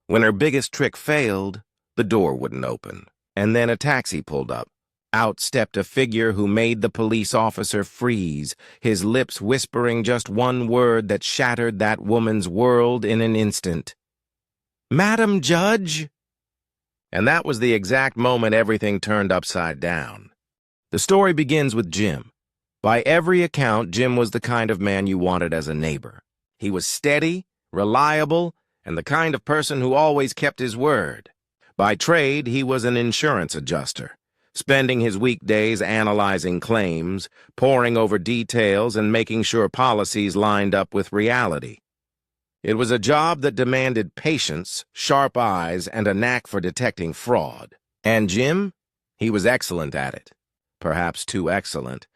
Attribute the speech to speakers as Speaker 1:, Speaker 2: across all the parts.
Speaker 1: When her biggest trick failed, the door wouldn't open. And then a taxi pulled up. Out stepped a figure who made the police officer freeze, his lips whispering just one word that shattered that woman's world in an instant. "Madam Judge?" And that was the exact moment everything turned upside down. The story begins with Jim. By every account, Jim was the kind of man you wanted as a neighbor. He was steady, reliable, and the kind of person who always kept his word. By trade, he was an insurance adjuster, spending his weekdays analyzing claims, poring over details, and making sure policies lined up with reality. It was a job that demanded patience, sharp eyes, and a knack for detecting fraud. And Jim? He was excellent at it. Perhaps too excellent,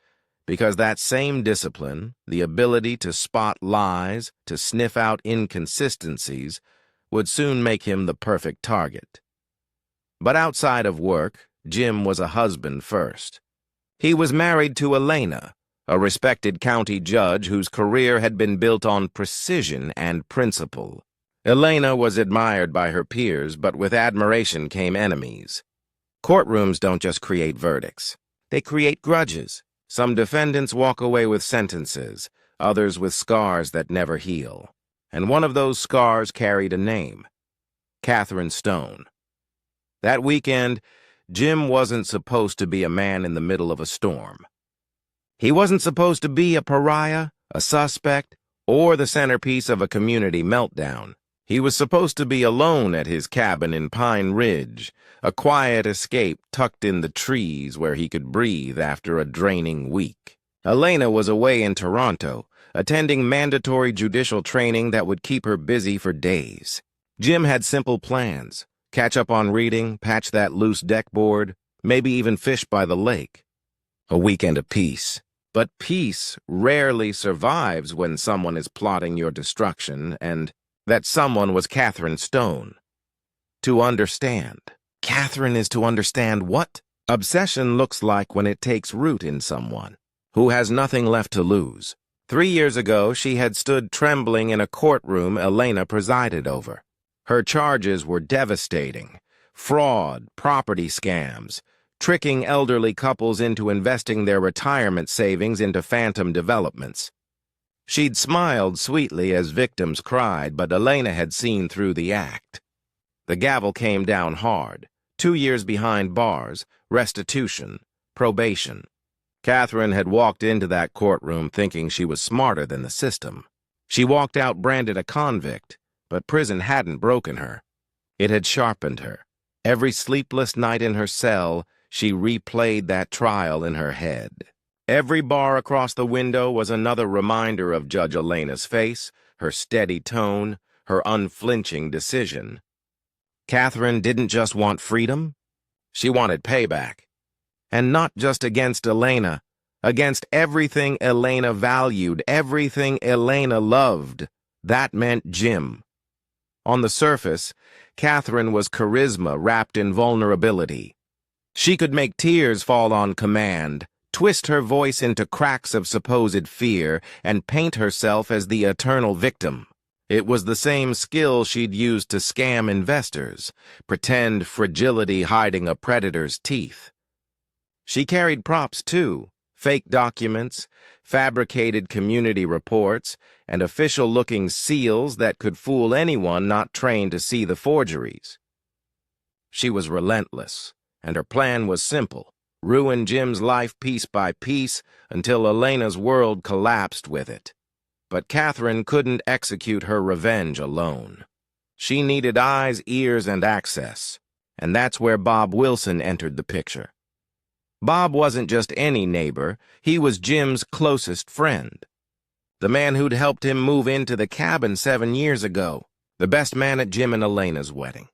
Speaker 1: because that same discipline, the ability to spot lies, to sniff out inconsistencies, would soon make him the perfect target. But outside of work, Jim was a husband first. He was married to Elena, a respected county judge whose career had been built on precision and principle. Elena was admired by her peers, but with admiration came enemies. Courtrooms don't just create verdicts. They create grudges. Some defendants walk away with sentences, others with scars that never heal. And one of those scars carried a name: Catherine Stone. That weekend, Jim wasn't supposed to be a man in the middle of a storm. He wasn't supposed to be a pariah, a suspect, or the centerpiece of a community meltdown. He was supposed to be alone at his cabin in Pine Ridge, a quiet escape tucked in the trees where he could breathe after a draining week. Elena was away in Toronto, attending mandatory judicial training that would keep her busy for days. Jim had simple plans: catch up on reading, patch that loose deckboard, maybe even fish by the lake. A weekend of peace. But peace rarely survives when someone is plotting your destruction, and that someone was Catherine Stone. To understand. Catherine is to understand what obsession looks like when it takes root in someone who has nothing left to lose. 3 years ago, she had stood trembling in a courtroom Elena presided over. Her charges were devastating: fraud, property scams, tricking elderly couples into investing their retirement savings into phantom developments. She'd smiled sweetly as victims cried, but Elena had seen through the act. The gavel came down hard: 2 years behind bars, restitution, probation. Catherine had walked into that courtroom thinking she was smarter than the system. She walked out branded a convict, but prison hadn't broken her. It had sharpened her. Every sleepless night in her cell, she replayed that trial in her head. Every bar across the window was another reminder of Judge Elena's face, her steady tone, her unflinching decision. Catherine didn't just want freedom. She wanted payback. And not just against Elena, against everything Elena valued, everything Elena loved. That meant Jim. On the surface, Catherine was charisma wrapped in vulnerability. She could make tears fall on command, twist her voice into cracks of supposed fear, and paint herself as the eternal victim. It was the same skill she'd used to scam investors, pretend fragility hiding a predator's teeth. She carried props too: fake documents, fabricated community reports, and official-looking seals that could fool anyone not trained to see the forgeries. She was relentless, and her plan was simple: ruin Jim's life piece by piece until Elena's world collapsed with it. But Catherine couldn't execute her revenge alone. She needed eyes, ears, and access, and that's where Bob Wilson entered the picture. Bob wasn't just any neighbor, he was Jim's closest friend. The man who'd helped him move into the cabin 7 years ago, the best man at Jim and Elena's wedding.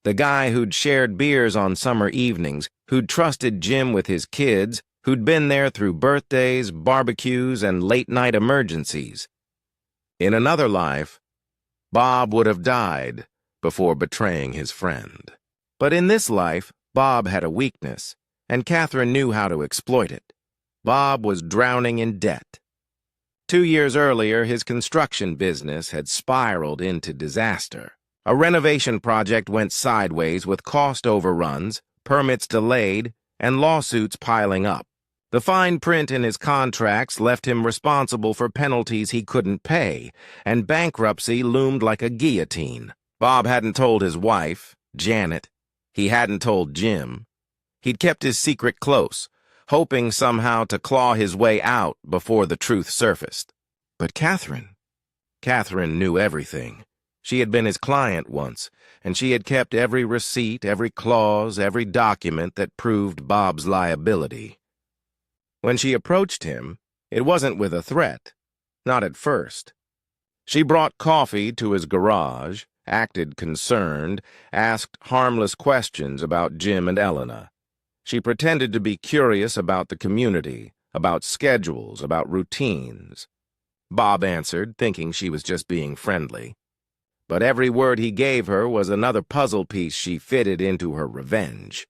Speaker 1: The guy who'd shared beers on summer evenings, who'd trusted Jim with his kids, who'd been there through birthdays, barbecues, and late-night emergencies. In another life, Bob would have died before betraying his friend. But in this life, Bob had a weakness, and Catherine knew how to exploit it. Bob was drowning in debt. 2 years earlier, his construction business had spiraled into disaster. A renovation project went sideways with cost overruns, permits delayed, and lawsuits piling up. The fine print in his contracts left him responsible for penalties he couldn't pay, and bankruptcy loomed like a guillotine. Bob hadn't told his wife, Janet. He hadn't told Jim. He'd kept his secret close, hoping somehow to claw his way out before the truth surfaced. But Catherine knew everything. She had been his client once, and she had kept every receipt, every clause, every document that proved Bob's liability. When she approached him, it wasn't with a threat, not at first. She brought coffee to his garage, acted concerned, asked harmless questions about Jim and Elena. She pretended to be curious about the community, about schedules, about routines. Bob answered, thinking she was just being friendly. But every word he gave her was another puzzle piece she fitted into her revenge.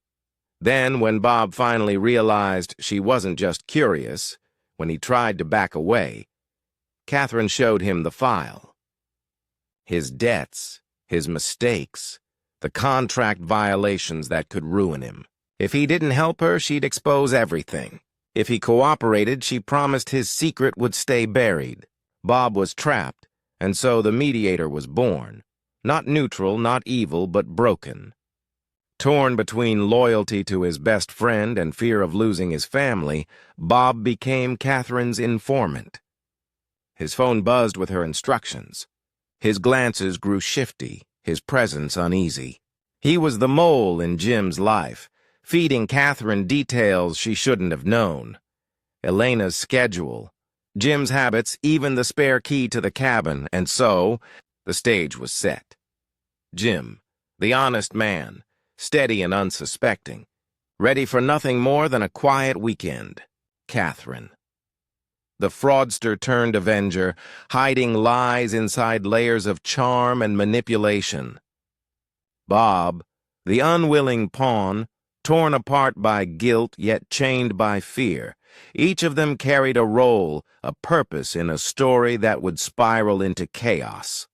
Speaker 1: Then, when Bob finally realized she wasn't just curious, when he tried to back away, Catherine showed him the file. His debts, his mistakes, the contract violations that could ruin him. If he didn't help her, she'd expose everything. If he cooperated, she promised his secret would stay buried. Bob was trapped, and so the mediator was born. Not neutral, not evil, but broken. Torn between loyalty to his best friend and fear of losing his family, Bob became Catherine's informant. His phone buzzed with her instructions. His glances grew shifty, his presence uneasy. He was the mole in Jim's life, feeding Catherine details she shouldn't have known. Elena's schedule, Jim's habits, even the spare key to the cabin, and so the stage was set. Jim, the honest man, steady and unsuspecting, ready for nothing more than a quiet weekend. Catherine, the fraudster turned avenger, hiding lies inside layers of charm and manipulation. Bob, the unwilling pawn, torn apart by guilt yet chained by fear. Each of them carried a role, a purpose in a story that would spiral into chaos.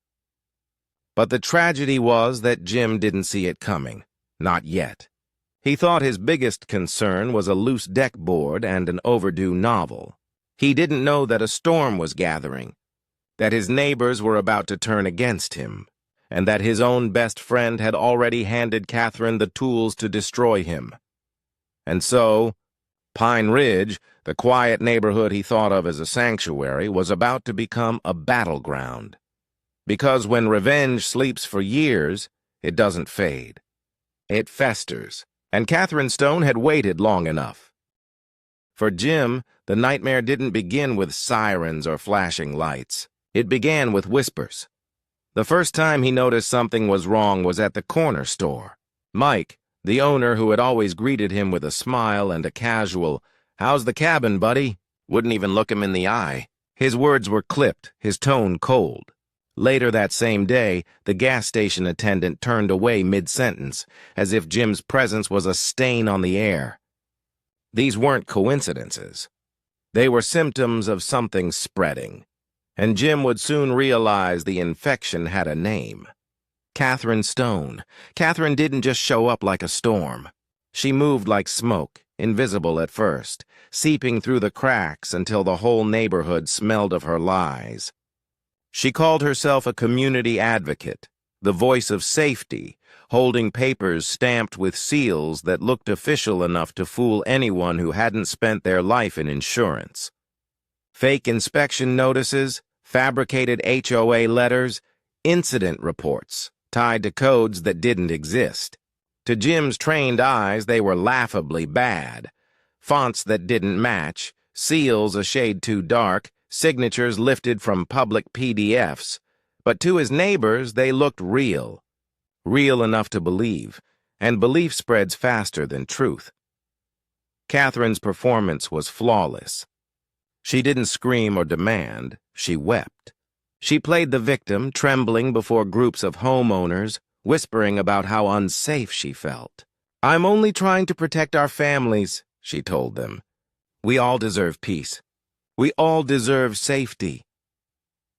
Speaker 1: But the tragedy was that Jim didn't see it coming. Not yet. He thought his biggest concern was a loose deck board and an overdue novel. He didn't know that a storm was gathering, that his neighbors were about to turn against him, and that his own best friend had already handed Catherine the tools to destroy him. And so, Pine Ridge, the quiet neighborhood he thought of as a sanctuary, was about to become a battleground. Because when revenge sleeps for years, it doesn't fade. It festers, and Catherine Stone had waited long enough. For Jim, the nightmare didn't begin with sirens or flashing lights. It began with whispers. The first time he noticed something was wrong was at the corner store. Mike, the owner who had always greeted him with a smile and a casual, "How's the cabin, buddy?" wouldn't even look him in the eye. His words were clipped, his tone cold. Later that same day, the gas station attendant turned away mid-sentence, as if Jim's presence was a stain on the air. These weren't coincidences. They were symptoms of something spreading, and Jim would soon realize the infection had a name. Catherine Stone. Catherine didn't just show up like a storm. She moved like smoke, invisible at first, seeping through the cracks until the whole neighborhood smelled of her lies. She called herself a community advocate, the voice of safety, holding papers stamped with seals that looked official enough to fool anyone who hadn't spent their life in insurance. Fake inspection notices, fabricated HOA letters, incident reports, tied to codes that didn't exist. To Jim's trained eyes, they were laughably bad. Fonts that didn't match, seals a shade too dark, signatures lifted from public PDFs. But to his neighbors, they looked real. Real enough to believe, and belief spreads faster than truth. Catherine's performance was flawless. She didn't scream or demand, she wept. She played the victim, trembling before groups of homeowners, whispering about how unsafe she felt. "I'm only trying to protect our families," she told them. "We all deserve peace. We all deserve safety."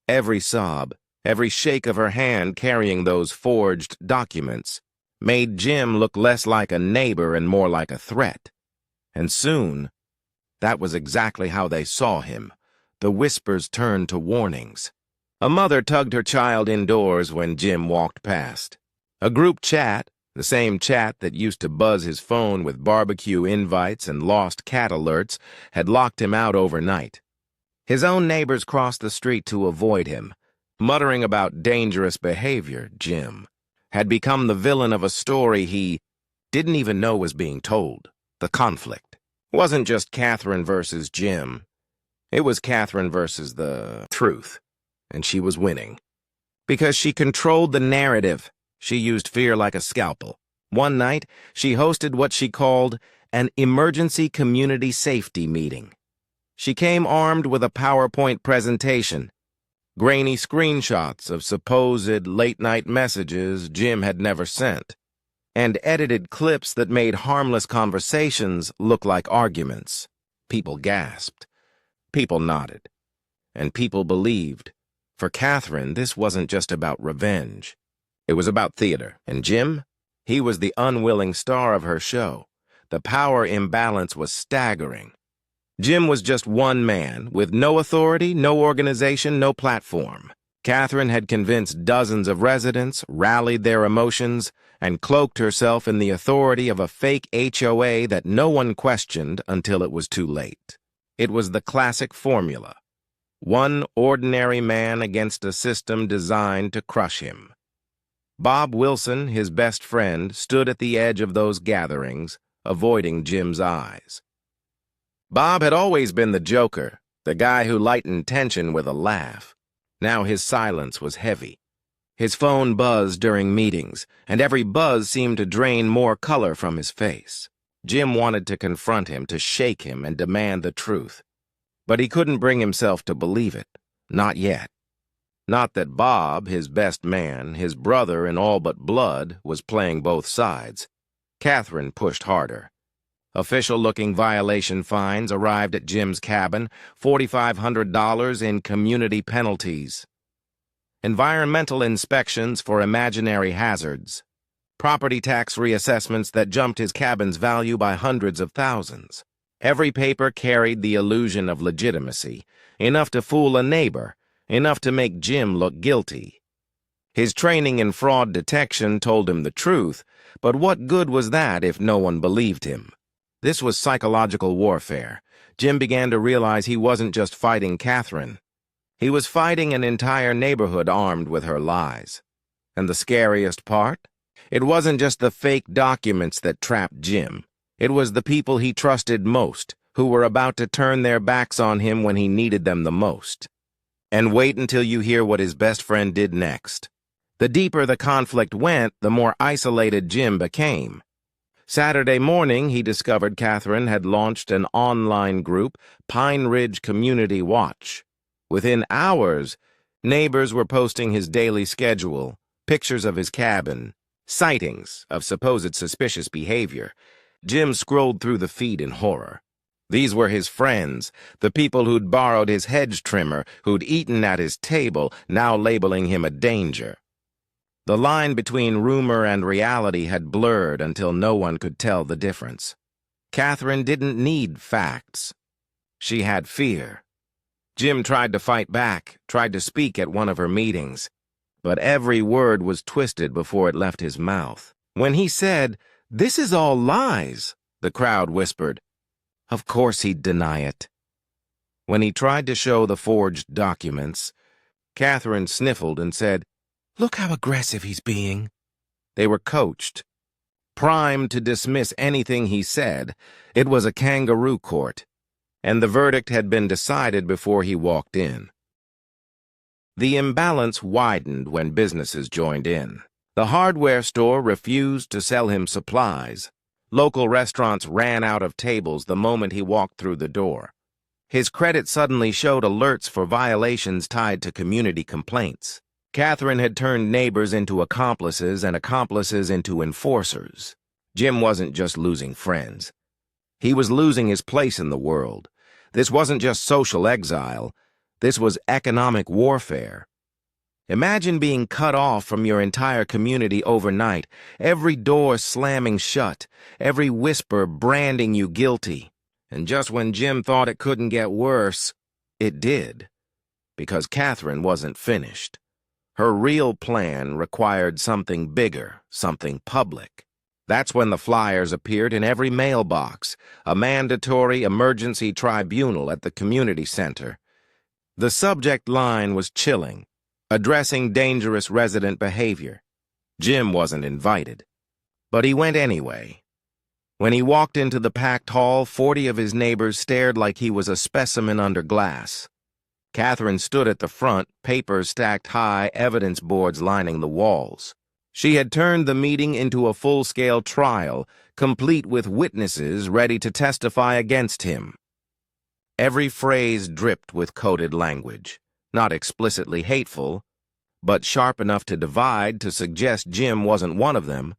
Speaker 1: Every sob, Every shake of her hand carrying those forged documents made Jim look less like a neighbor and more like a threat. And soon, that was exactly how they saw him. The whispers turned to warnings. A mother tugged her child indoors when Jim walked past. A group chat, the same chat that used to buzz his phone with barbecue invites and lost cat alerts, had locked him out overnight. His own neighbors crossed the street to avoid him, muttering about dangerous behavior. Jim had become the villain of a story he didn't even know was being told. The conflict wasn't just Catherine versus Jim. It was Catherine versus the truth, and she was winning. Because she controlled the narrative, she used fear like a scalpel. One night, she hosted what she called an emergency community safety meeting. She came armed with a PowerPoint presentation, grainy screenshots of supposed late-night messages Jim had never sent, and edited clips that made harmless conversations look like arguments. People gasped. People nodded. And people believed. For Catherine, this wasn't just about revenge. It was about theater. And Jim? He was the unwilling star of her show. The power imbalance was staggering. Jim was just one man, with no authority, no organization, no platform. Catherine had convinced dozens of residents, rallied their emotions, and cloaked herself in the authority of a fake HOA that no one questioned until it was too late. It was the classic formula. One ordinary man against a system designed to crush him. Bob Wilson, his best friend, stood at the edge of those gatherings, avoiding Jim's eyes. Bob had always been the joker, the guy who lightened tension with a laugh. Now his silence was heavy. His phone buzzed during meetings, and every buzz seemed to drain more color from his face. Jim wanted to confront him, to shake him, and demand the truth. But he couldn't bring himself to believe it. Not yet. Not that Bob, his best man, his brother in all but blood, was playing both sides. Catherine pushed harder. Official-looking violation fines arrived at Jim's cabin, $4,500 in community penalties. Environmental inspections for imaginary hazards. Property tax reassessments that jumped his cabin's value by hundreds of thousands. Every paper carried the illusion of legitimacy, enough to fool a neighbor, enough to make Jim look guilty. His training in fraud detection told him the truth, but what good was that if no one believed him? This was psychological warfare. Jim began to realize he wasn't just fighting Catherine. He was fighting an entire neighborhood armed with her lies. And the scariest part? It wasn't just the fake documents that trapped Jim. It was the people he trusted most, who were about to turn their backs on him when he needed them the most. And wait until you hear what his best friend did next. The deeper the conflict went, the more isolated Jim became. Saturday morning, he discovered Catherine had launched an online group, Pine Ridge Community Watch. Within hours, neighbors were posting his daily schedule, pictures of his cabin, sightings of supposed suspicious behavior. Jim scrolled through the feed in horror. These were his friends, the people who'd borrowed his hedge trimmer, who'd eaten at his table, now labeling him a danger. The line between rumor and reality had blurred until no one could tell the difference. Catherine didn't need facts. She had fear. Jim tried to fight back, tried to speak at one of her meetings, but every word was twisted before it left his mouth. When he said, "This is all lies," the crowd whispered. Of course he'd deny it. When he tried to show the forged documents, Catherine sniffled and said, "Look how aggressive he's being." They were coached, primed to dismiss anything he said. It was a kangaroo court, and the verdict had been decided before he walked in. The imbalance widened when businesses joined in. The hardware store refused to sell him supplies. Local restaurants ran out of tables the moment he walked through the door. His credit suddenly showed alerts for violations tied to community complaints. Catherine had turned neighbors into accomplices and accomplices into enforcers. Jim wasn't just losing friends. He was losing his place in the world. This wasn't just social exile. This was economic warfare. Imagine being cut off from your entire community overnight, every door slamming shut, every whisper branding you guilty. And just when Jim thought it couldn't get worse, it did. Because Catherine wasn't finished. Her real plan required something bigger, something public. That's when the flyers appeared in every mailbox, a mandatory emergency tribunal at the community center. The subject line was chilling, addressing dangerous resident behavior. Jim wasn't invited, but he went anyway. When he walked into the packed hall, 40 of his neighbors stared like he was a specimen under glass. Catherine stood at the front, papers stacked high, evidence boards lining the walls. She had turned the meeting into a full-scale trial, complete with witnesses ready to testify against him. Every phrase dripped with coded language, not explicitly hateful, but sharp enough to divide to suggest Jim wasn't one of them,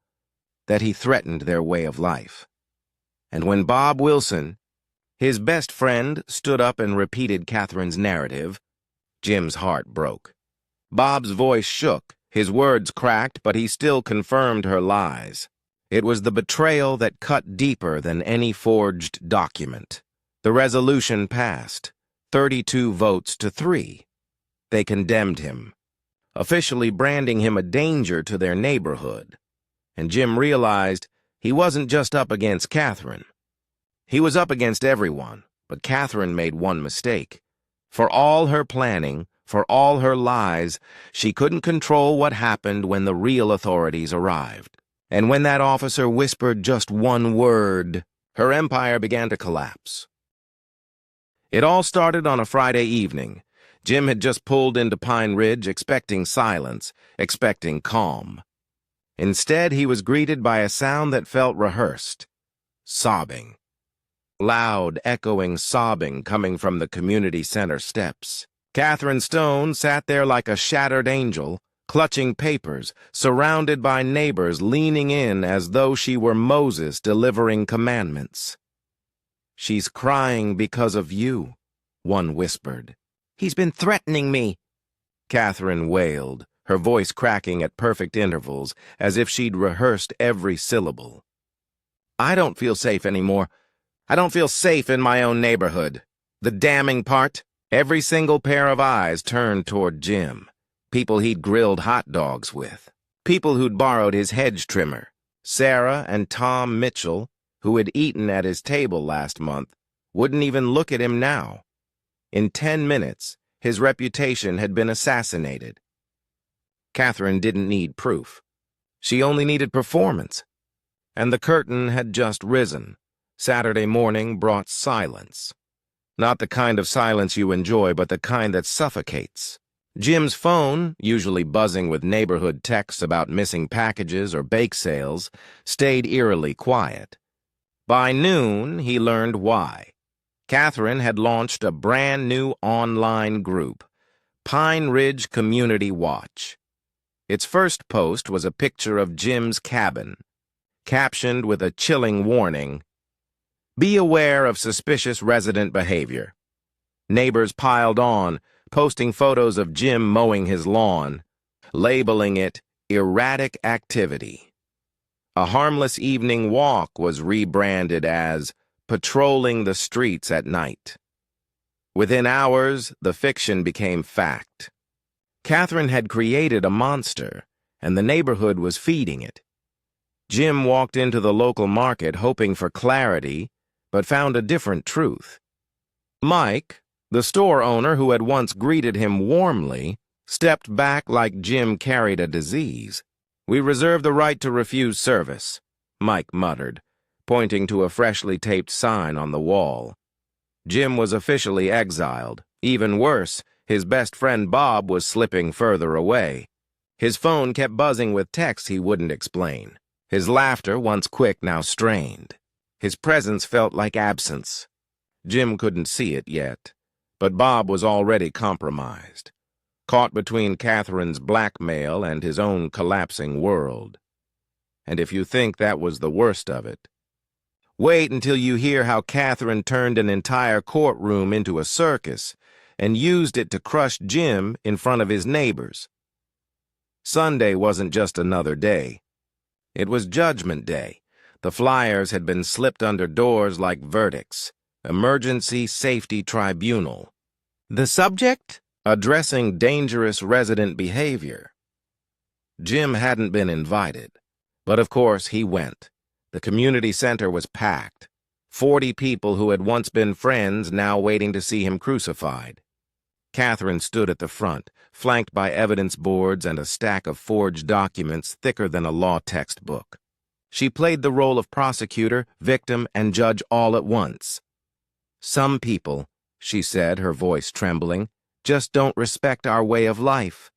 Speaker 1: that he threatened their way of life. And when Bob Wilson, his best friend, stood up and repeated Catherine's narrative, Jim's heart broke. Bob's voice shook, his words cracked, but he still confirmed her lies. It was the betrayal that cut deeper than any forged document. The resolution passed, 32 votes to 3. They condemned him, officially branding him a danger to their neighborhood. And Jim realized he wasn't just up against Catherine. He was up against everyone, but Catherine made one mistake. For all her planning, for all her lies, she couldn't control what happened when the real authorities arrived. And when that officer whispered just one word, her empire began to collapse. It all started on a Friday evening. Jim had just pulled into Pine Ridge expecting silence, expecting calm. Instead, he was greeted by a sound that felt rehearsed. Sobbing. Loud, echoing sobbing coming from the community center steps. Catherine Stone sat there like a shattered angel, clutching papers, surrounded by neighbors leaning in as though she were Moses delivering commandments. "She's crying because of you," one whispered. "He's been threatening me," Catherine wailed, her voice cracking at perfect intervals, as if she'd rehearsed every syllable. "I don't feel safe anymore. I don't feel safe in my own neighborhood." The damning part, every single pair of eyes turned toward Jim. People he'd grilled hot dogs with. People who'd borrowed his hedge trimmer. Sarah and Tom Mitchell, who had eaten at his table last month, wouldn't even look at him now. In 10 minutes, his reputation had been assassinated. Catherine didn't need proof. She only needed performance. And the curtain had just risen. Saturday morning brought silence. Not the kind of silence you enjoy, but the kind that suffocates. Jim's phone, usually buzzing with neighborhood texts about missing packages or bake sales, stayed eerily quiet. By noon, he learned why. Catherine had launched a brand new online group, Pine Ridge Community Watch. Its first post was a picture of Jim's cabin, captioned with a chilling warning, "Be aware of suspicious resident behavior." Neighbors piled on, posting photos of Jim mowing his lawn, labeling it erratic activity. A harmless evening walk was rebranded as patrolling the streets at night. Within hours, the fiction became fact. Catherine had created a monster, and the neighborhood was feeding it. Jim walked into the local market hoping for clarity, but found a different truth. Mike, the store owner who had once greeted him warmly, stepped back like Jim carried a disease. "We reserve the right to refuse service," Mike muttered, pointing to a freshly taped sign on the wall. Jim was officially exiled. Even worse, his best friend Bob was slipping further away. His phone kept buzzing with texts he wouldn't explain. His laughter, once quick, now strained. His presence felt like absence. Jim couldn't see it yet, but Bob was already compromised, caught between Catherine's blackmail and his own collapsing world. And if you think that was the worst of it, wait until you hear how Catherine turned an entire courtroom into a circus and used it to crush Jim in front of his neighbors. Sunday wasn't just another day. It was Judgment Day. The flyers had been slipped under doors like verdicts. Emergency Safety Tribunal. The subject? Addressing dangerous resident behavior. Jim hadn't been invited, but of course he went. The community center was packed. 40 people who had once been friends now waiting to see him crucified. Catherine stood at the front, flanked by evidence boards and a stack of forged documents thicker than a law textbook. She played the role of prosecutor, victim, and judge all at once. "Some people," she said, her voice trembling, "just don't respect our way of life."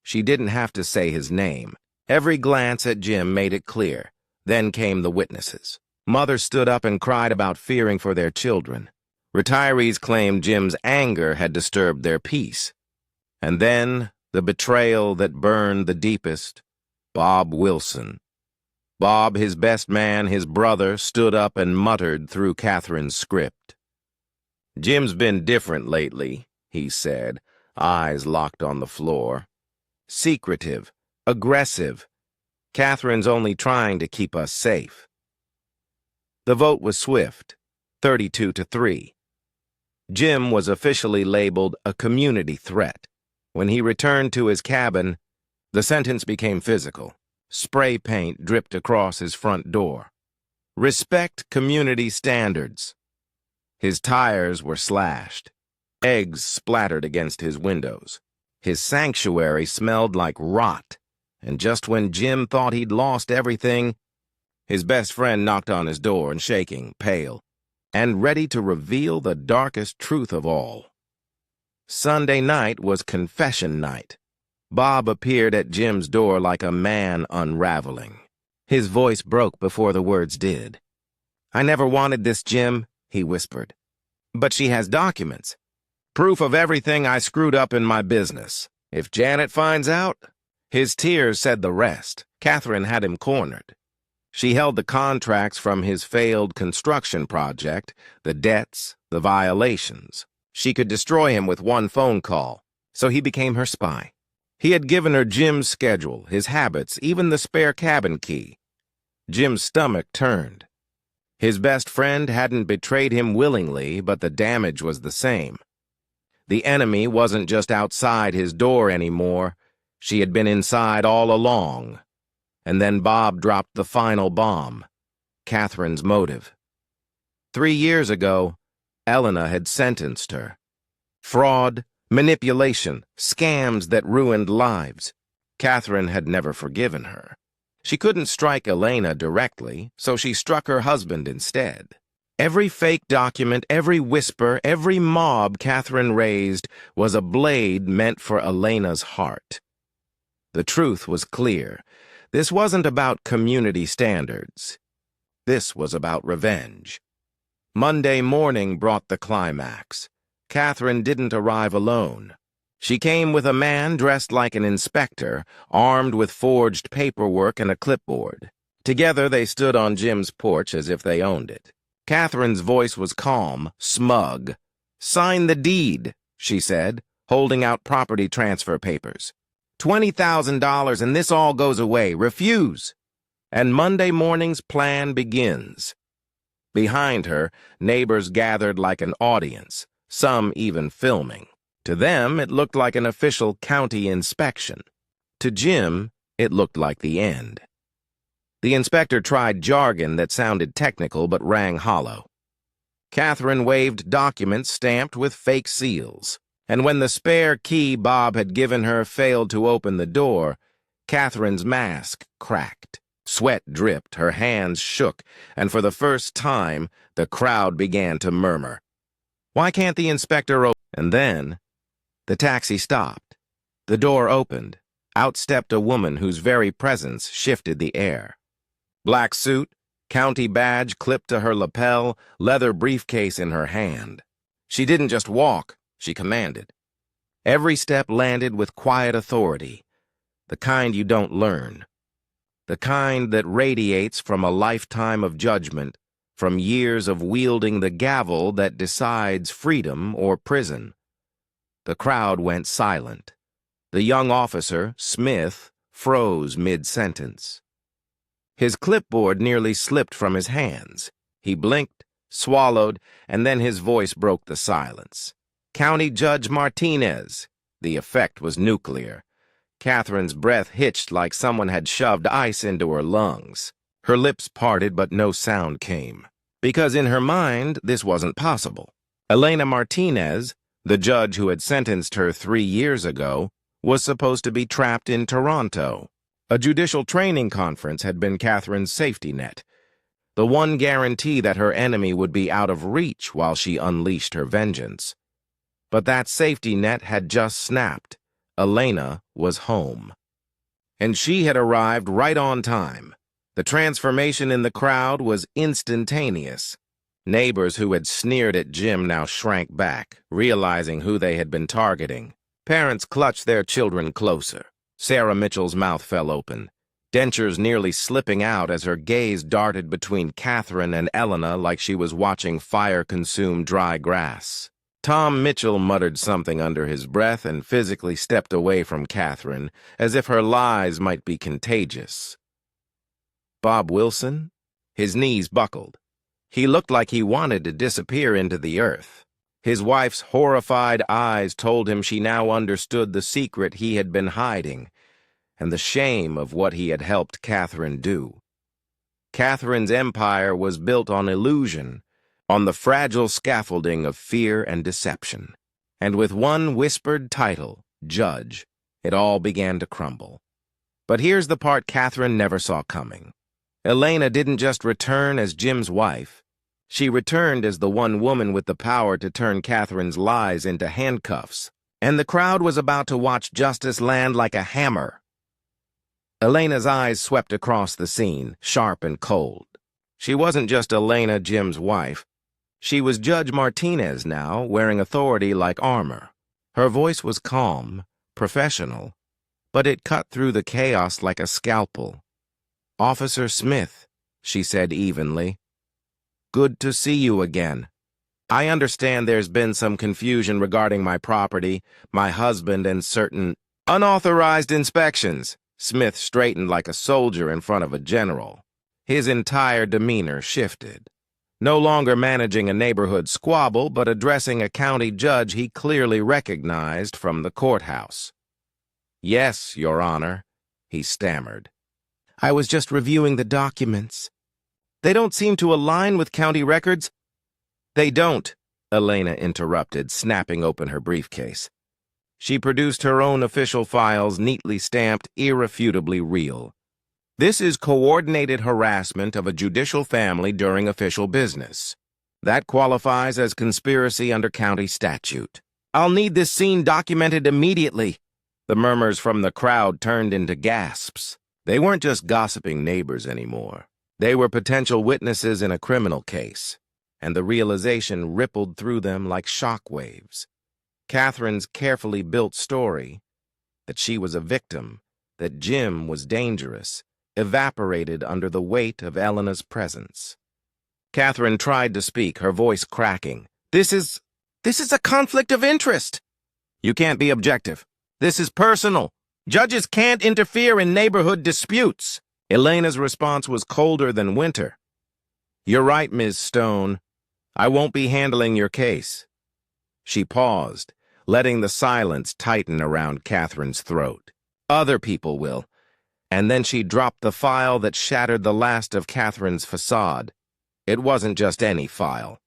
Speaker 1: She didn't have to say his name. Every glance at Jim made it clear. Then came the witnesses. Mothers stood up and cried about fearing for their children. Retirees claimed Jim's anger had disturbed their peace. And then, the betrayal that burned the deepest, Bob Wilson. Bob, his best man, his brother, stood up and muttered through Catherine's script. "Jim's been different lately," he said, eyes locked on the floor. "Secretive, aggressive. Catherine's only trying to keep us safe." The vote was swift, 32-3. Jim was officially labeled a community threat. When he returned to his cabin, the sentence became physical. Spray paint dripped across his front door. "Respect community standards." His tires were slashed. Eggs splattered against his windows. His sanctuary smelled like rot. And just when Jim thought he'd lost everything, his best friend knocked on his door and shaking, pale, and ready to reveal the darkest truth of all. Sunday night was confession night. Bob appeared at Jim's door like a man unraveling. His voice broke before the words did. "I never wanted this, Jim," he whispered. "But she has documents. Proof of everything I screwed up in my business. If Janet finds out..." His tears said the rest. Catherine had him cornered. She held the contracts from his failed construction project, the debts, the violations. She could destroy him with one phone call, so he became her spy. He had given her Jim's schedule, his habits, even the spare cabin key. Jim's stomach turned. His best friend hadn't betrayed him willingly, but the damage was the same. The enemy wasn't just outside his door anymore. She had been inside all along. And then Bob dropped the final bomb. Catherine's motive. 3 years ago, Elena had sentenced her. Fraud, manipulation, scams that ruined lives. Catherine had never forgiven her. She couldn't strike Elena directly, so she struck her husband instead. Every fake document, every whisper, every mob Catherine raised was a blade meant for Elena's heart. The truth was clear. This wasn't about community standards. This was about revenge. Monday morning brought the climax. Catherine didn't arrive alone. She came with a man dressed like an inspector, armed with forged paperwork and a clipboard. Together they stood on Jim's porch as if they owned it. Catherine's voice was calm, smug. "Sign the deed," she said, holding out property transfer papers. $20,000 and this all goes away. Refuse. And Monday morning's plan begins. Behind her, neighbors gathered like an audience, some even filming. To them, it looked like an official county inspection. To Jim, it looked like the end. The inspector tried jargon that sounded technical but rang hollow. Catherine waved documents stamped with fake seals. And when the spare key Bob had given her failed to open the door, Catherine's mask cracked. Sweat dripped, her hands shook, and for the first time, the crowd began to murmur. "Why can't the inspector open?" And then, the taxi stopped. The door opened. Out stepped a woman whose very presence shifted the air. Black suit, county badge clipped to her lapel, leather briefcase in her hand. She didn't just walk. She commanded. Every step landed with quiet authority, the kind you don't learn, the kind that radiates from a lifetime of judgment, from years of wielding the gavel that decides freedom or prison. The crowd went silent. The young officer, Smith, froze mid-sentence. His clipboard nearly slipped from his hands. He blinked, swallowed, and then his voice broke the silence. "County Judge Martinez." The effect was nuclear. Catherine's breath hitched like someone had shoved ice into her lungs. Her lips parted, but no sound came. Because in her mind, this wasn't possible. Elena Martinez, the judge who had sentenced her 3 years ago, was supposed to be trapped in Toronto. A judicial training conference had been Catherine's safety net, the one guarantee that her enemy would be out of reach while she unleashed her vengeance. But that safety net had just snapped. Elena was home. And she had arrived right on time. The transformation in the crowd was instantaneous. Neighbors who had sneered at Jim now shrank back, realizing who they had been targeting. Parents clutched their children closer. Sarah Mitchell's mouth fell open, dentures nearly slipping out as her gaze darted between Catherine and Elena like she was watching fire-consume dry grass. Tom Mitchell muttered something under his breath and physically stepped away from Catherine, as if her lies might be contagious. Bob Wilson? His knees buckled. He looked like he wanted to disappear into the earth. His wife's horrified eyes told him she now understood the secret he had been hiding, and the shame of what he had helped Catherine do. Catherine's empire was built on illusion, on the fragile scaffolding of fear and deception. And with one whispered title, Judge, it all began to crumble. But here's the part Catherine never saw coming. Elena didn't just return as Jim's wife. She returned as the one woman with the power to turn Catherine's lies into handcuffs. And the crowd was about to watch justice land like a hammer. Elena's eyes swept across the scene, sharp and cold. She wasn't just Elena, Jim's wife. She was Judge Martinez now, wearing authority like armor. Her voice was calm, professional, but it cut through the chaos like a scalpel. "Officer Smith," she said evenly. "Good to see you again. I understand there's been some confusion regarding my property, my husband, and certain unauthorized inspections." Smith straightened like a soldier in front of a general. His entire demeanor shifted. No longer managing a neighborhood squabble, but addressing a county judge he clearly recognized from the courthouse. "Yes, Your Honor," he stammered. "I was just reviewing the documents. They don't seem to align with county records." "They don't," Elena interrupted, snapping open her briefcase. She produced her own official files, neatly stamped, irrefutably real. "This is coordinated harassment of a judicial family during official business. That qualifies as conspiracy under county statute. I'll need this scene documented immediately." The murmurs from the crowd turned into gasps. They weren't just gossiping neighbors anymore. They were potential witnesses in a criminal case, and the realization rippled through them like shockwaves. Catherine's carefully built story, that she was a victim, that Jim was dangerous, evaporated under the weight of Elena's presence. Catherine tried to speak, her voice cracking. This is a conflict of interest." "You can't be objective. This is personal. Judges can't interfere in neighborhood disputes." Elena's response was colder than winter. "You're right, Ms. Stone. I won't be handling your case." She paused, letting the silence tighten around Catherine's throat. "Other people will." And then she dropped the file that shattered the last of Catherine's facade. It wasn't just any file.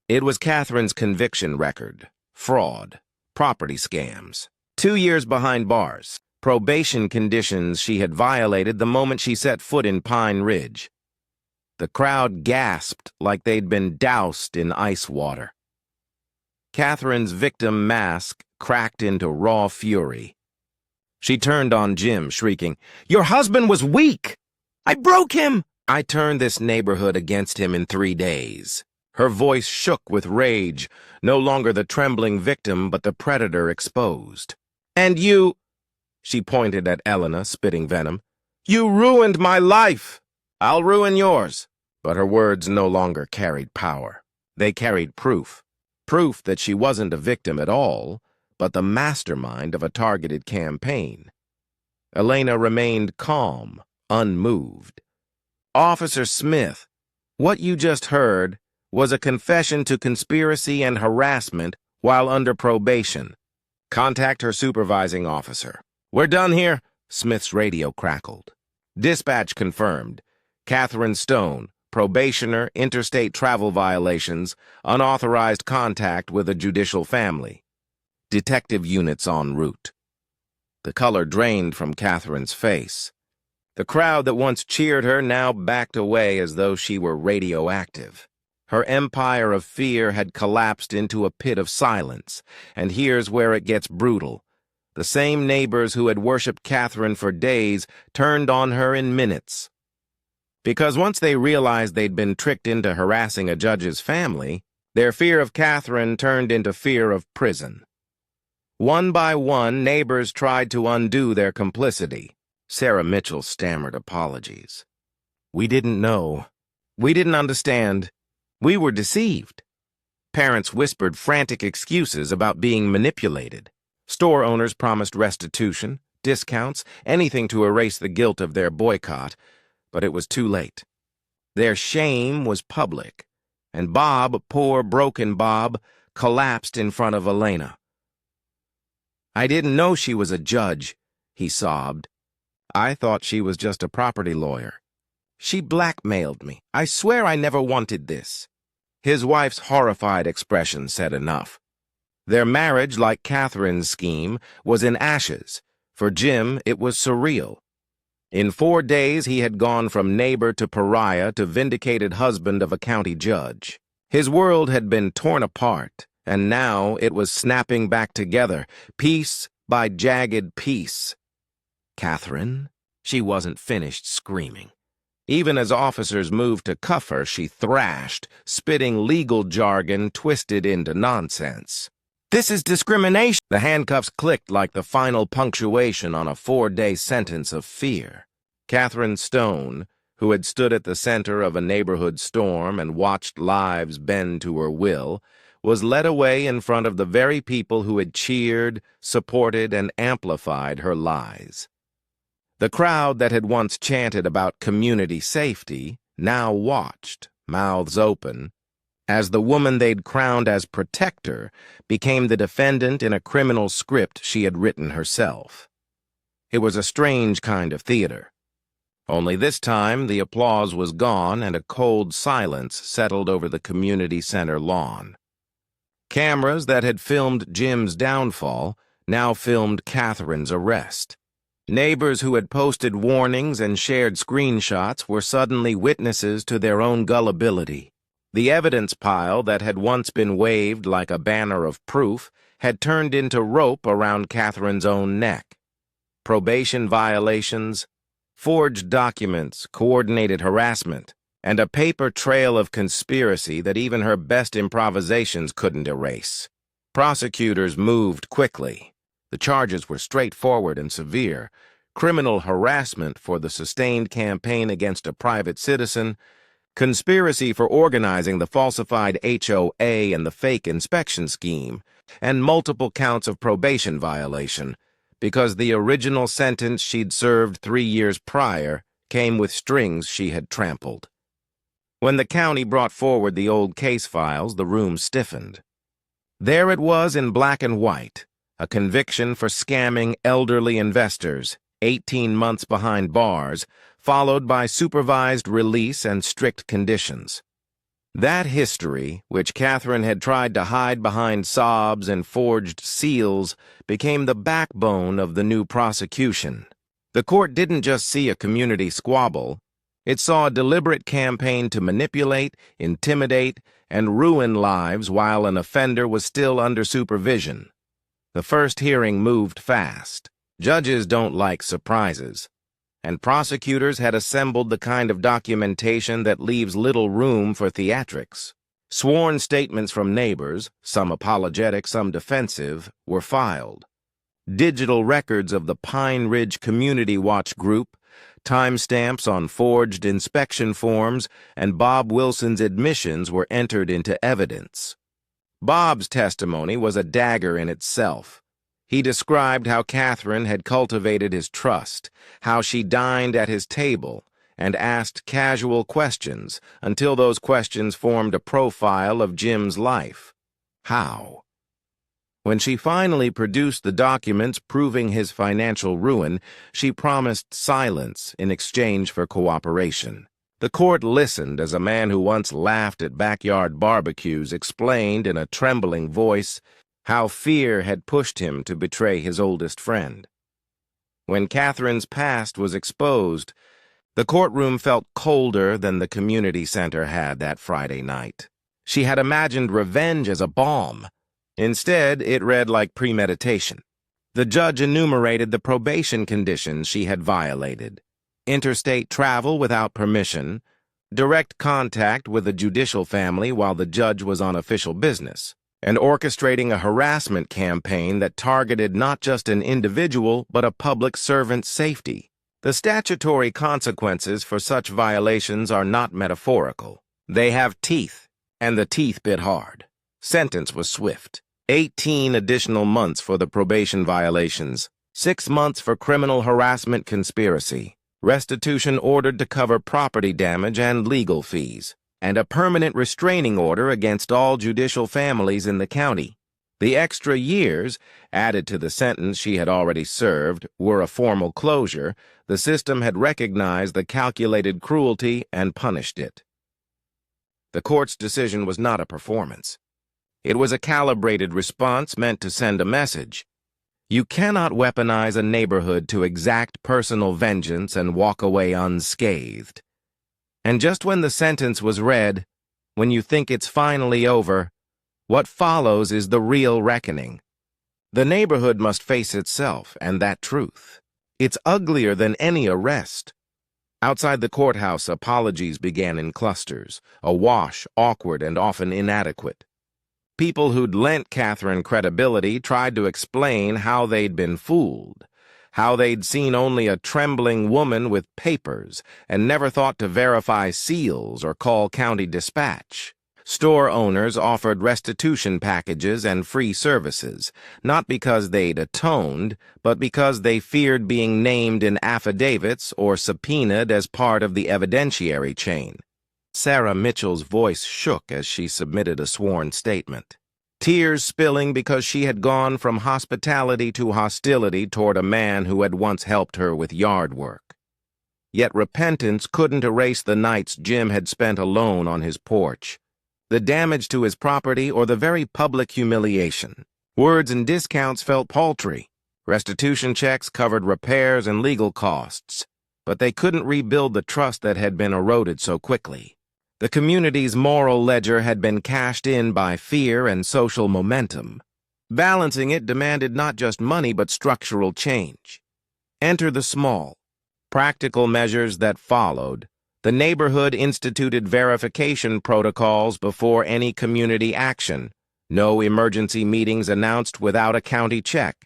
Speaker 1: It was Catherine's conviction record, fraud, property scams, 2 years behind bars, probation conditions she had violated the moment she set foot in Pine Ridge. The crowd gasped like they'd been doused in ice water. Catherine's victim mask cracked into raw fury. She turned on Jim, shrieking, "Your husband was weak! I broke him! I turned this neighborhood against him in 3 days." Her voice shook with rage, no longer the trembling victim but the predator exposed. "And you," she pointed at Elena, spitting venom, "you ruined my life! I'll ruin yours." But her words no longer carried power. They carried proof. Proof that she wasn't a victim at all, but the mastermind of a targeted campaign. Elena remained calm, unmoved. "Officer Smith, what you just heard was a confession to conspiracy and harassment while under probation. Contact her supervising officer." "We're done here," Smith's radio crackled. "Dispatch confirmed. Catherine Stone, probationer, interstate travel violations, unauthorized contact with a judicial family. Detective units en route." The color drained from Catherine's face. The crowd that once cheered her now backed away as though she were radioactive. Her empire of fear had collapsed into a pit of silence, and here's where it gets brutal. The same neighbors who had worshipped Catherine for days turned on her in minutes. Because once they realized they'd been tricked into harassing a judge's family, their fear of Catherine turned into fear of prison. One by one, neighbors tried to undo their complicity. Sarah Mitchell stammered apologies. "We didn't know. We didn't understand. We were deceived." Parents whispered frantic excuses about being manipulated. Store owners promised restitution, discounts, anything to erase the guilt of their boycott, but it was too late. Their shame was public, and Bob, poor broken Bob, collapsed in front of Elena. "I didn't know she was a judge," he sobbed. "I thought she was just a property lawyer. She blackmailed me. I swear I never wanted this." His wife's horrified expression said enough. Their marriage, like Catherine's scheme, was in ashes. For Jim, it was surreal. In 4 days, he had gone from neighbor to pariah to vindicated husband of a county judge. His world had been torn apart, and now it was snapping back together, piece by jagged piece. Catherine? She wasn't finished screaming. Even as officers moved to cuff her, she thrashed, spitting legal jargon twisted into nonsense. "This is discrimination." The handcuffs clicked like the final punctuation on a 4-day sentence of fear. Catherine Stone, who had stood at the center of a neighborhood storm and watched lives bend to her will, was led away in front of the very people who had cheered, supported, and amplified her lies. The crowd that had once chanted about community safety now watched, mouths open, as the woman they'd crowned as protector became the defendant in a criminal script she had written herself. It was a strange kind of theater. Only this time the applause was gone and a cold silence settled over the community center lawn. Cameras that had filmed Jim's downfall now filmed Catherine's arrest. Neighbors who had posted warnings and shared screenshots were suddenly witnesses to their own gullibility. The evidence pile that had once been waved like a banner of proof had turned into rope around Catherine's own neck. Probation violations, forged documents, coordinated harassment, and a paper trail of conspiracy that even her best improvisations couldn't erase. Prosecutors moved quickly. The charges were straightforward and severe: criminal harassment for the sustained campaign against a private citizen, conspiracy for organizing the falsified HOA and the fake inspection scheme, and multiple counts of probation violation, because the original sentence she'd served 3 years prior came with strings she had trampled. When the county brought forward the old case files, the room stiffened. There it was in black and white: a conviction for scamming elderly investors, 18 months behind bars, followed by supervised release and strict conditions. That history, which Catherine had tried to hide behind sobs and forged seals, became the backbone of the new prosecution. The court didn't just see a community squabble. It saw a deliberate campaign to manipulate, intimidate, and ruin lives while an offender was still under supervision. The first hearing moved fast. Judges don't like surprises, and prosecutors had assembled the kind of documentation that leaves little room for theatrics. Sworn statements from neighbors, some apologetic, some defensive, were filed. Digital records of the Pine Ridge Community Watch Group, timestamps on forged inspection forms, and Bob Wilson's admissions were entered into evidence. Bob's testimony was a dagger in itself. He described how Catherine had cultivated his trust, how she dined at his table, and asked casual questions until those questions formed a profile of Jim's life. How? When she finally produced the documents proving his financial ruin, she promised silence in exchange for cooperation. The court listened as a man who once laughed at backyard barbecues explained in a trembling voice how fear had pushed him to betray his oldest friend. When Catherine's past was exposed, the courtroom felt colder than the community center had that Friday night. She had imagined revenge as a balm. Instead, it read like premeditation. The judge enumerated the probation conditions she had violated: interstate travel without permission, direct contact with the judicial family while the judge was on official business, and orchestrating a harassment campaign that targeted not just an individual but a public servant's safety. The statutory consequences for such violations are not metaphorical. They have teeth, and the teeth bit hard. Sentence was swift. 18 additional months for the probation violations, 6 months for criminal harassment conspiracy, restitution ordered to cover property damage and legal fees, and a permanent restraining order against all judicial families in the county. The extra years, added to the sentence she had already served, were a formal closure. The system had recognized the calculated cruelty and punished it. The court's decision was not a performance. It was a calibrated response meant to send a message. You cannot weaponize a neighborhood to exact personal vengeance and walk away unscathed. And just when the sentence was read, when you think it's finally over, what follows is the real reckoning. The neighborhood must face itself and that truth. It's uglier than any arrest. Outside the courthouse, apologies began in clusters, awash, awkward, and often inadequate. People who'd lent Catherine credibility tried to explain how they'd been fooled, how they'd seen only a trembling woman with papers and never thought to verify seals or call county dispatch. Store owners offered restitution packages and free services, not because they'd atoned, but because they feared being named in affidavits or subpoenaed as part of the evidentiary chain. Sarah Mitchell's voice shook as she submitted a sworn statement, tears spilling because she had gone from hospitality to hostility toward a man who had once helped her with yard work. Yet repentance couldn't erase the nights Jim had spent alone on his porch, the damage to his property, or the very public humiliation. Words and discounts felt paltry. Restitution checks covered repairs and legal costs, but they couldn't rebuild the trust that had been eroded so quickly. The community's moral ledger had been cashed in by fear and social momentum. Balancing it demanded not just money but structural change. Enter the small, practical measures that followed. The neighborhood instituted verification protocols before any community action. No emergency meetings announced without a county check.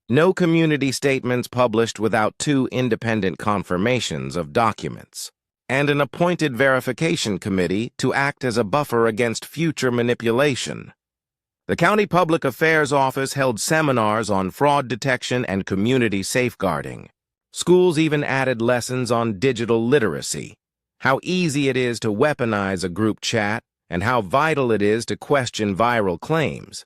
Speaker 1: No community statements published without 2 independent confirmations of documents. And an appointed verification committee to act as a buffer against future manipulation. The County Public Affairs Office held seminars on fraud detection and community safeguarding. Schools even added lessons on digital literacy, how easy it is to weaponize a group chat, and how vital it is to question viral claims.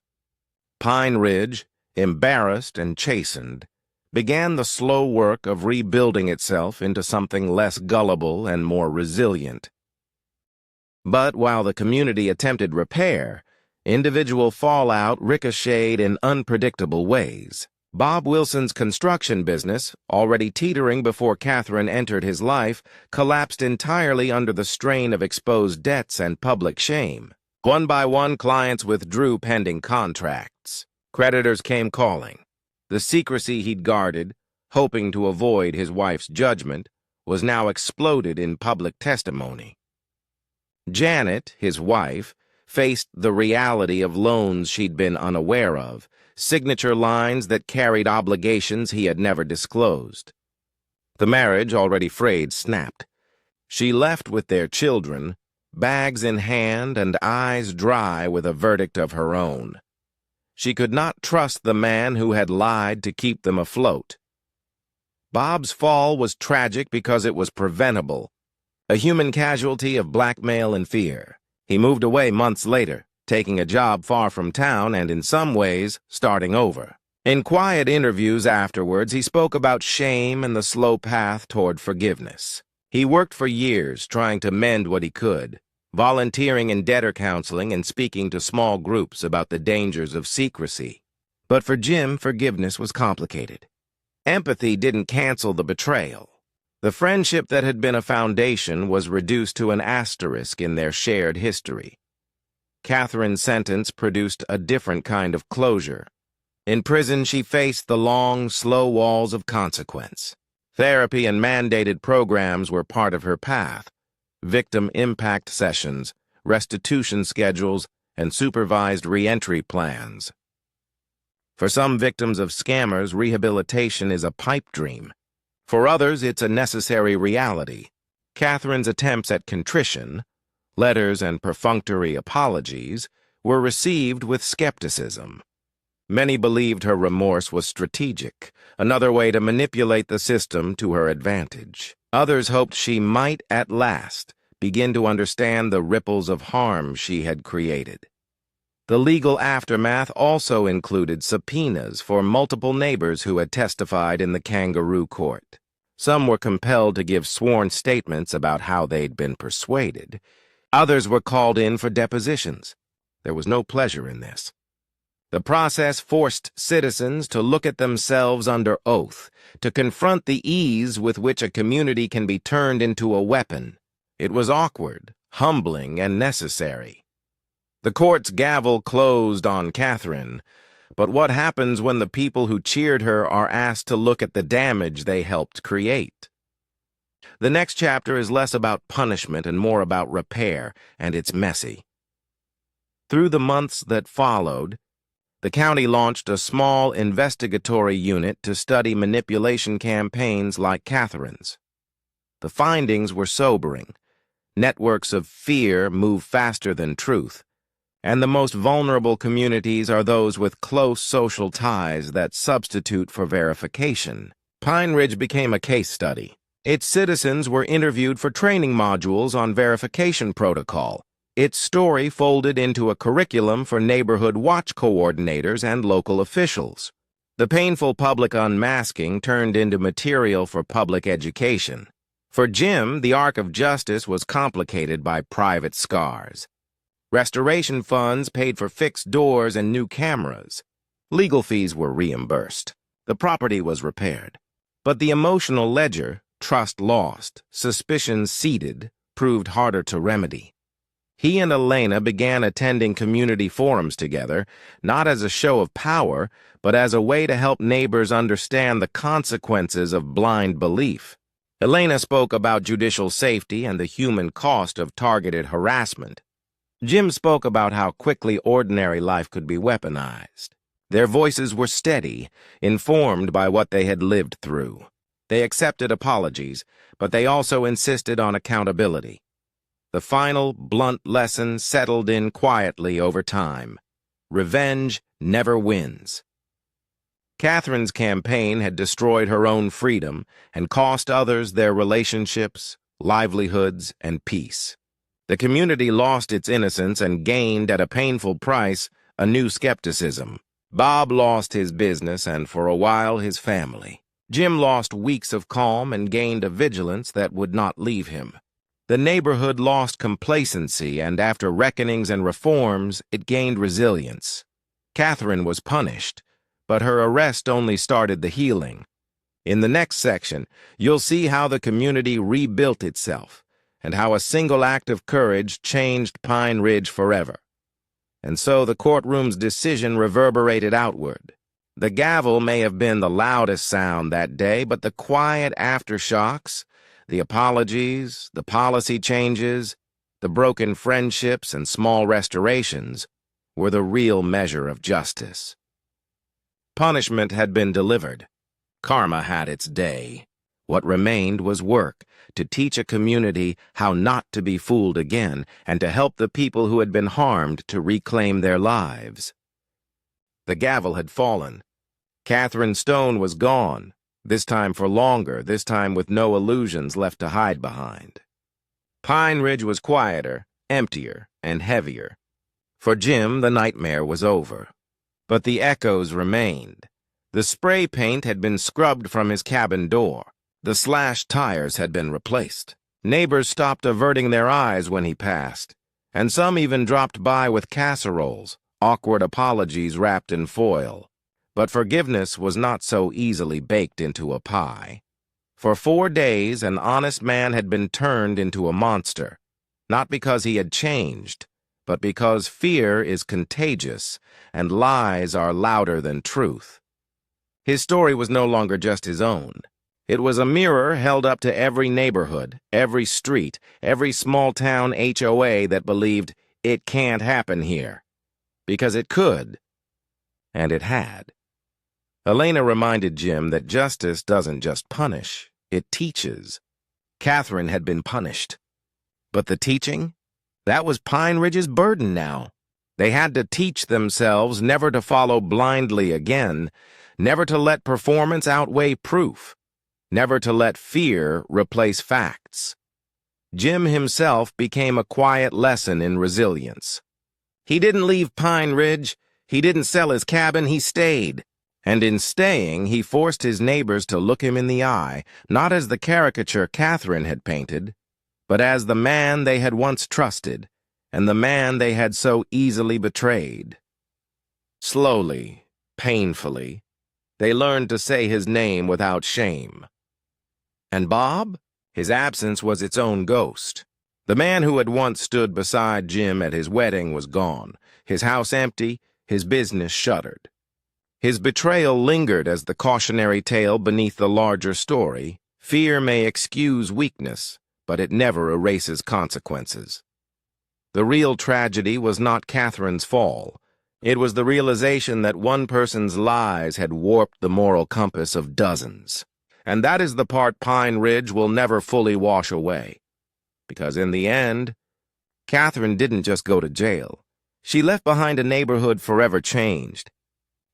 Speaker 1: Pine Ridge, embarrassed and chastened, began the slow work of rebuilding itself into something less gullible and more resilient. But while the community attempted repair, individual fallout ricocheted in unpredictable ways. Bob Wilson's construction business, already teetering before Catherine entered his life, collapsed entirely under the strain of exposed debts and public shame. One by one, clients withdrew pending contracts. Creditors came calling. The secrecy he'd guarded, hoping to avoid his wife's judgment, was now exploded in public testimony. Janet, his wife, faced the reality of loans she'd been unaware of, signature lines that carried obligations he had never disclosed. The marriage, already frayed, snapped. She left with their children, bags in hand and eyes dry with a verdict of her own. She could not trust the man who had lied to keep them afloat. Bob's fall was tragic because it was preventable, a human casualty of blackmail and fear. He moved away months later, taking a job far from town and, in some ways, starting over. In quiet interviews afterwards, he spoke about shame and the slow path toward forgiveness. He worked for years trying to mend what he could, volunteering in debtor counseling and speaking to small groups about the dangers of secrecy. But for Jim, forgiveness was complicated. Empathy didn't cancel the betrayal. The friendship that had been a foundation was reduced to an asterisk in their shared history. Catherine's sentence produced a different kind of closure. In prison, she faced the long, slow walls of consequence. Therapy and mandated programs were part of her path. Victim impact sessions, restitution schedules, and supervised re-entry plans. For some victims of scammers, rehabilitation is a pipe dream. For others, it's a necessary reality. Catherine's attempts at contrition, letters and perfunctory apologies, were received with skepticism. Many believed her remorse was strategic, another way to manipulate the system to her advantage. Others hoped she might, at last, begin to understand the ripples of harm she had created. The legal aftermath also included subpoenas for multiple neighbors who had testified in the kangaroo court. Some were compelled to give sworn statements about how they'd been persuaded. Others were called in for depositions. There was no pleasure in this. The process forced citizens to look at themselves under oath, to confront the ease with which a community can be turned into a weapon. It was awkward, humbling, and necessary. The court's gavel closed on Catherine, but what happens when the people who cheered her are asked to look at the damage they helped create? The next chapter is less about punishment and more about repair, and it's messy. Through the months that followed, the county launched a small investigatory unit to study manipulation campaigns like Catherine's. The findings were sobering. Networks of fear move faster than truth, and the most vulnerable communities are those with close social ties that substitute for verification. Pine Ridge became a case study. Its citizens were interviewed for training modules on verification protocol. Its story folded into a curriculum for neighborhood watch coordinators and local officials. The painful public unmasking turned into material for public education. For Jim, the arc of justice was complicated by private scars. Restoration funds paid for fixed doors and new cameras. Legal fees were reimbursed. The property was repaired. But the emotional ledger, trust lost, suspicion seeded, proved harder to remedy. He and Elena began attending community forums together, not as a show of power, but as a way to help neighbors understand the consequences of blind belief. Elena spoke about judicial safety and the human cost of targeted harassment. Jim spoke about how quickly ordinary life could be weaponized. Their voices were steady, informed by what they had lived through. They accepted apologies, but they also insisted on accountability. The final, blunt lesson settled in quietly over time. Revenge never wins. Catherine's campaign had destroyed her own freedom and cost others their relationships, livelihoods, and peace. The community lost its innocence and gained, at a painful price, a new skepticism. Bob lost his business and, for a while, his family. Jim lost weeks of calm and gained a vigilance that would not leave him. The neighborhood lost complacency, and after reckonings and reforms, it gained resilience. Catherine was punished, but her arrest only started the healing. In the next section, you'll see how the community rebuilt itself, and how a single act of courage changed Pine Ridge forever. And so the courtroom's decision reverberated outward. The gavel may have been the loudest sound that day, but the quiet aftershocks, the apologies, the policy changes, the broken friendships and small restorations were the real measure of justice. Punishment had been delivered. Karma had its day. What remained was work, to teach a community how not to be fooled again and to help the people who had been harmed to reclaim their lives. The gavel had fallen. Catherine Stone was gone, this time for longer, this time with no illusions left to hide behind. Pine Ridge was quieter, emptier, and heavier. For Jim, the nightmare was over. But the echoes remained. The spray paint had been scrubbed from his cabin door. The slashed tires had been replaced. Neighbors stopped averting their eyes when he passed, and some even dropped by with casseroles, awkward apologies wrapped in foil. But forgiveness was not so easily baked into a pie. For 4 days, an honest man had been turned into a monster, not because he had changed, but because fear is contagious and lies are louder than truth. His story was no longer just his own. It was a mirror held up to every neighborhood, every street, every small-town HOA that believed it can't happen here. Because it could, and it had. Elena reminded Jim that justice doesn't just punish, it teaches. Catherine had been punished. But the teaching? That was Pine Ridge's burden now. They had to teach themselves never to follow blindly again, never to let performance outweigh proof, never to let fear replace facts. Jim himself became a quiet lesson in resilience. He didn't leave Pine Ridge, he didn't sell his cabin, he stayed. And in staying, he forced his neighbors to look him in the eye, not as the caricature Catherine had painted, but as the man they had once trusted, and the man they had so easily betrayed. Slowly, painfully, they learned to say his name without shame. And Bob? His absence was its own ghost. The man who had once stood beside Jim at his wedding was gone, his house empty, his business shuttered. His betrayal lingered as the cautionary tale beneath the larger story. Fear may excuse weakness, but it never erases consequences. The real tragedy was not Catherine's fall. It was the realization that one person's lies had warped the moral compass of dozens. And that is the part Pine Ridge will never fully wash away. Because in the end, Catherine didn't just go to jail. She left behind a neighborhood forever changed.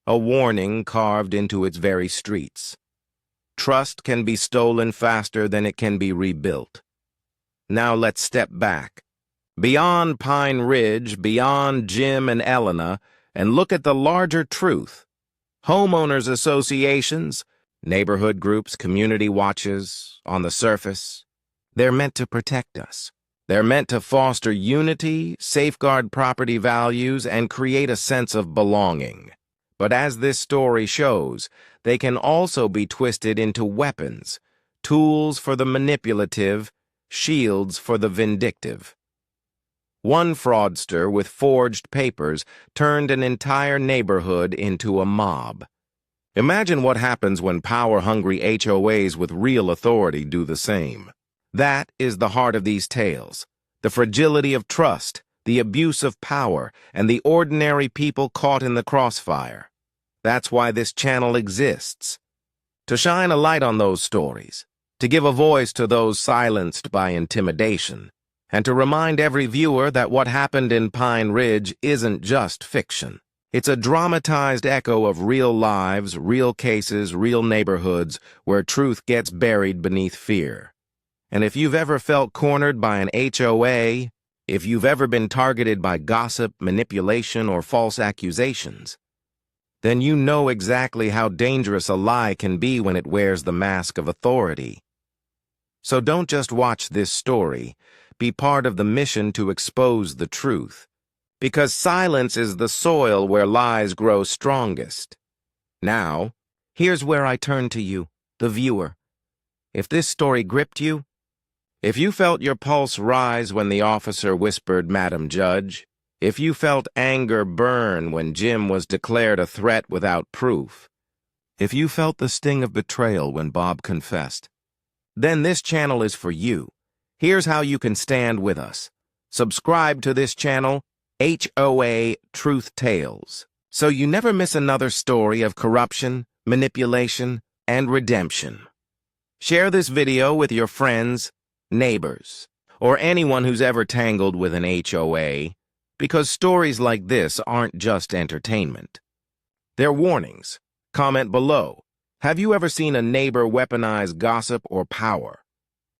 Speaker 1: A warning carved into its very streets. Trust can be stolen faster than it can be rebuilt. Now let's step back. Beyond Pine Ridge, beyond Jim and Elena, and look at the larger truth. Homeowners associations, neighborhood groups, community watches, on the surface, they're meant to protect us. They're meant to foster unity, safeguard property values, and create a sense of belonging. But as this story shows, they can also be twisted into weapons, tools for the manipulative, shields for the vindictive. One fraudster with forged papers turned an entire neighborhood into a mob. Imagine what happens when power-hungry HOAs with real authority do the same. That is the heart of these tales, the fragility of trust, the abuse of power, and the ordinary people caught in the crossfire. That's why this channel exists. To shine a light on those stories, to give a voice to those silenced by intimidation, and to remind every viewer that what happened in Pine Ridge isn't just fiction. It's a dramatized echo of real lives, real cases, real neighborhoods where truth gets buried beneath fear. And if you've ever felt cornered by an HOA, if you've ever been targeted by gossip, manipulation, or false accusations, then you know exactly how dangerous a lie can be when it wears the mask of authority. So don't just watch this story, be part of the mission to expose the truth, because silence is the soil where lies grow strongest. Now, here's where I turn to you, the viewer. If this story gripped you, if you felt your pulse rise when the officer whispered, "Madam Judge," if you felt anger burn when Jim was declared a threat without proof, if you felt the sting of betrayal when Bob confessed, then this channel is for you. Here's how you can stand with us. Subscribe to this channel, HOA Truth Tales, so you never miss another story of corruption, manipulation, and redemption. Share this video with your friends, neighbors, or anyone who's ever tangled with an HOA, because stories like this aren't just entertainment. They're warnings. Comment below. Have you ever seen a neighbor weaponize gossip or power?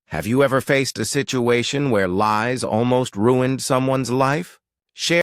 Speaker 1: Have you ever faced a situation where lies almost ruined someone's life? Share